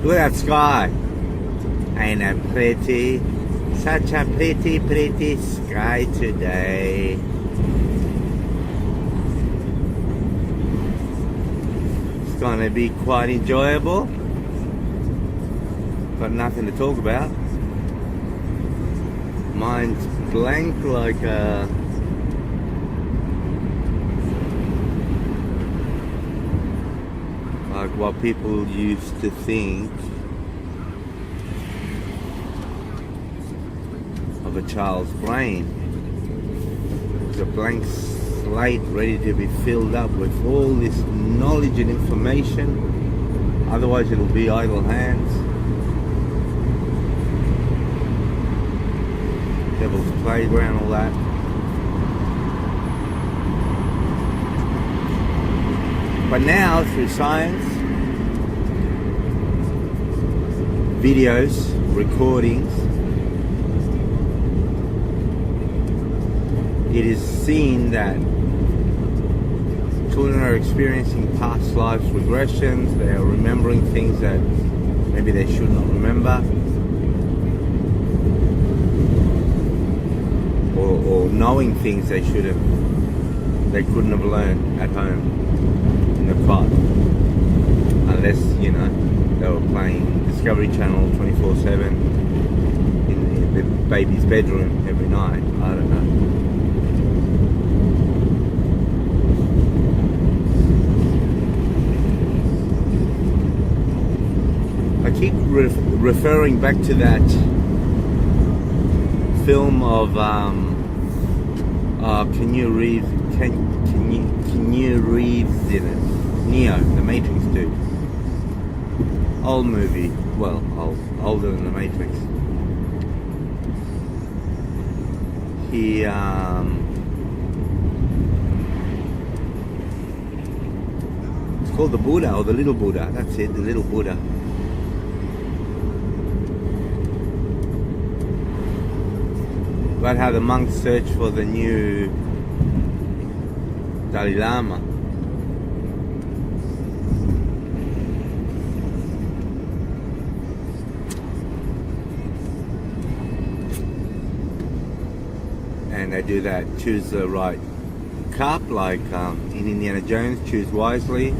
Look at that sky. Ain't that pretty? Such a pretty, pretty sky today. It's gonna be quite enjoyable. Got nothing to talk about. Mind's blank like what people used to think of a child's brain. It's a blank slate ready to be filled up with all this knowledge and information. Otherwise it'll be idle hands. Devil's playground, all that. But now, through science, videos, recordings, it is seen that children are experiencing past lives regressions. They are remembering things that maybe they should not remember, or knowing things they couldn't have learned at home in the cot, unless they were playing Discovery Channel 24/7 in the baby's bedroom every night. I don't know. I keep referring back to that film of Keanu Reeves in it. Neo, the Matrix dude. Old movie. Well, older than the Matrix. He it's called the Buddha, or the Little Buddha. That's it, the Little Buddha. About how the monks search for the new Dalai Lama. And they do that, choose the right cup, like in Indiana Jones, choose wisely,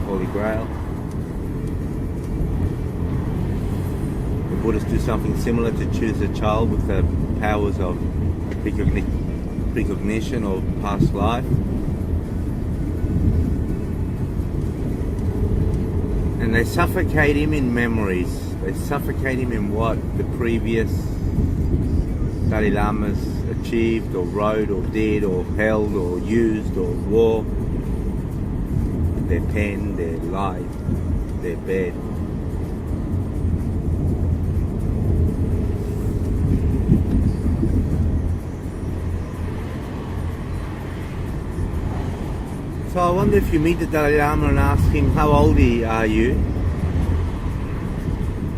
Holy Grail. Buddhists do something similar to choose a child with the powers of precognition or past life. And they suffocate him in memories. They suffocate him in what the previous Dalai Lamas achieved or wrote or did or held or used or wore. Their pen, their light, their bed. So I wonder if you meet the Dalai Lama and ask him, how old are you?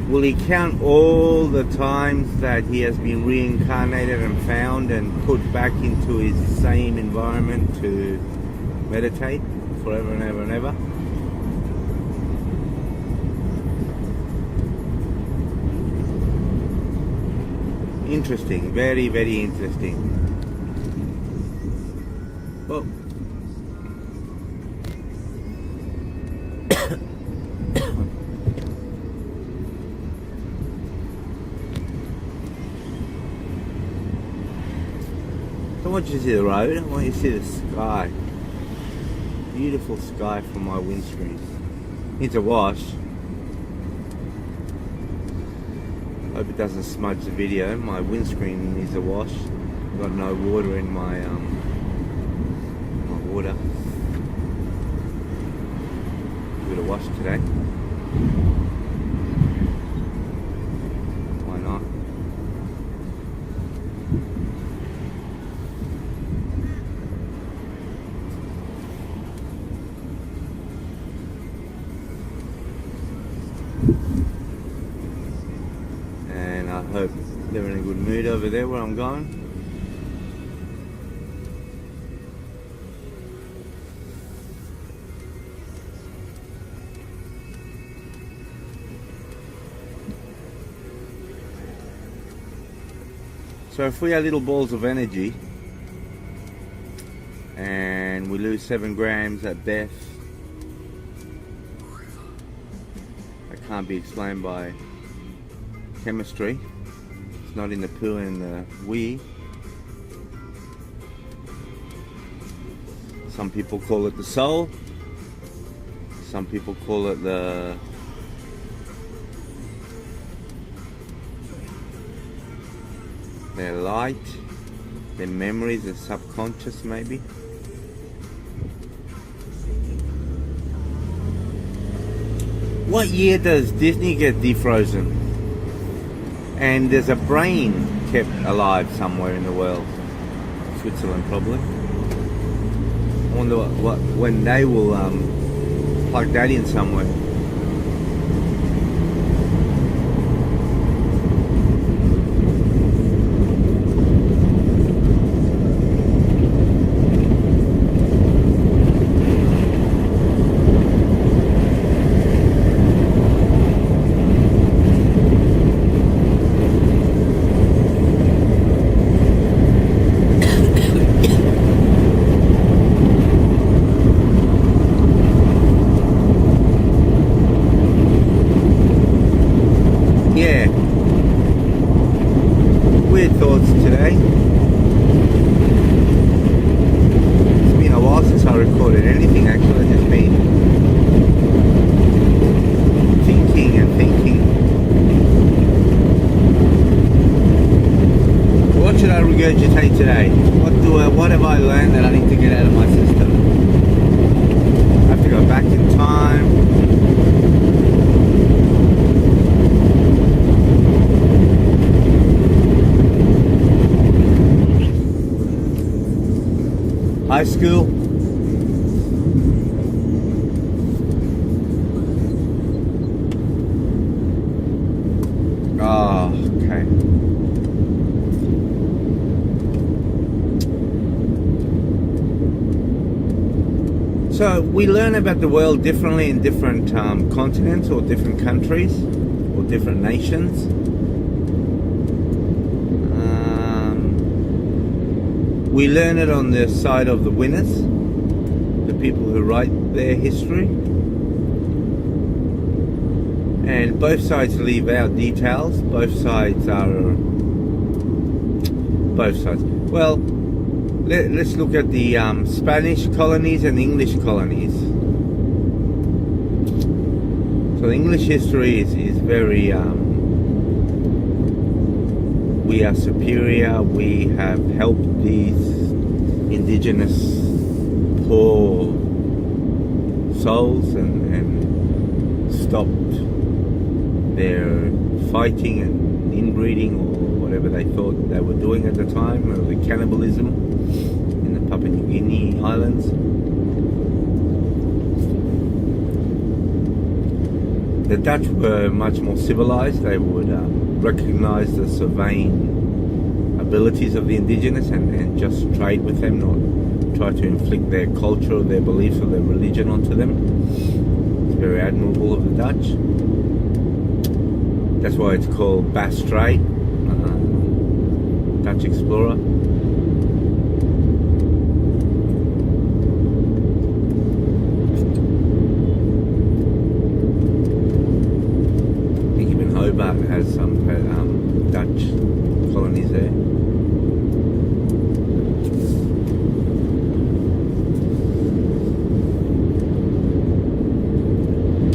Will he count all the times that he has been reincarnated and found and put back into his same environment to meditate forever and ever and ever? Interesting, very, very interesting. Well, I want you to see the road, I want you to see the sky. Beautiful sky from my windscreen. Needs a wash. Hope it doesn't smudge the video. My windscreen needs a wash. I've got no water in my water. Give it a wash today. Why not? And I hope they're in a good mood over there where I'm going. So if we are little balls of energy and we lose 7 grams at death, that can't be explained by chemistry. It's not in the pill and the wee. Some people call it the soul. Some people call it the their light, their memories, their subconscious maybe. What year does Disney get defrozen? And there's a brain kept alive somewhere in the world. Switzerland probably. I wonder what when they will plug that in somewhere. Weird thoughts today. It's been a while since I recorded anything actually. I've just been thinking and thinking. What should I regurgitate today? What have I learned that I need to get out of my system? I have to go back in time. High school. Oh, okay. So we learn about the world differently in different continents or different countries or different nations. We learn it on the side of the winners, the people who write their history. And both sides leave out details. Both sides. Well, let's look at the Spanish colonies and English colonies. So the English history is very... we are superior, we have helped these indigenous poor souls and stopped their fighting and inbreeding or whatever they thought they were doing at the time, or the cannibalism in the Papua New Guinea islands. The Dutch were much more civilized. They would recognize the surveying abilities of the indigenous and just trade with them, not try to inflict their culture or their beliefs or their religion onto them. It's very admirable of the Dutch. That's why it's called Bass Strait, Dutch explorer. I think even Hobart has some Dutch colonies there.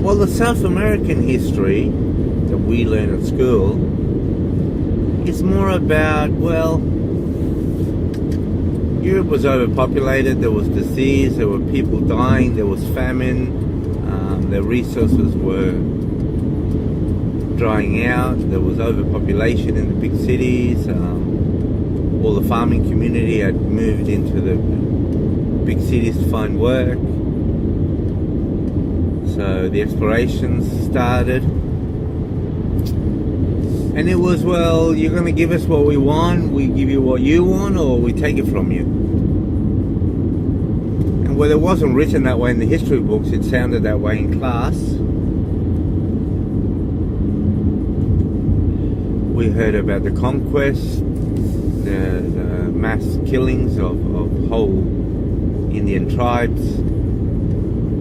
Well, the South American history that we learn at school is more about, well, Europe was overpopulated, there was disease, there were people dying, there was famine, their resources were drying out, there was overpopulation in the big cities, all the farming community had moved into the big cities to find work. So the explorations started. And it was, well, you're going to give us what we want, we give you what you want, or we take it from you. And whether it wasn't written that way in the history books, it sounded that way in class. We heard about the conquest, the mass killings of whole Indian tribes,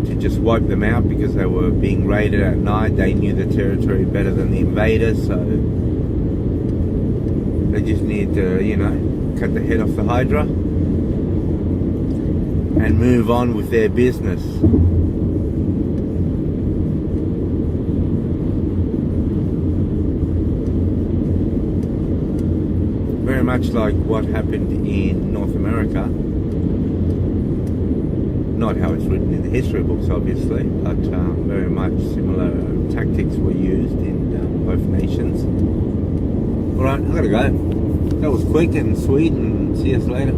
to just wipe them out because they were being raided at night. They knew the territory better than the invaders, so they just need to, cut the head off the Hydra and move on with their business. Very much like what happened in North America. Not how it's written in the history books, obviously, but very much similar tactics were used in both nations. Alright, I gotta go. That was quick and sweet, and see us later.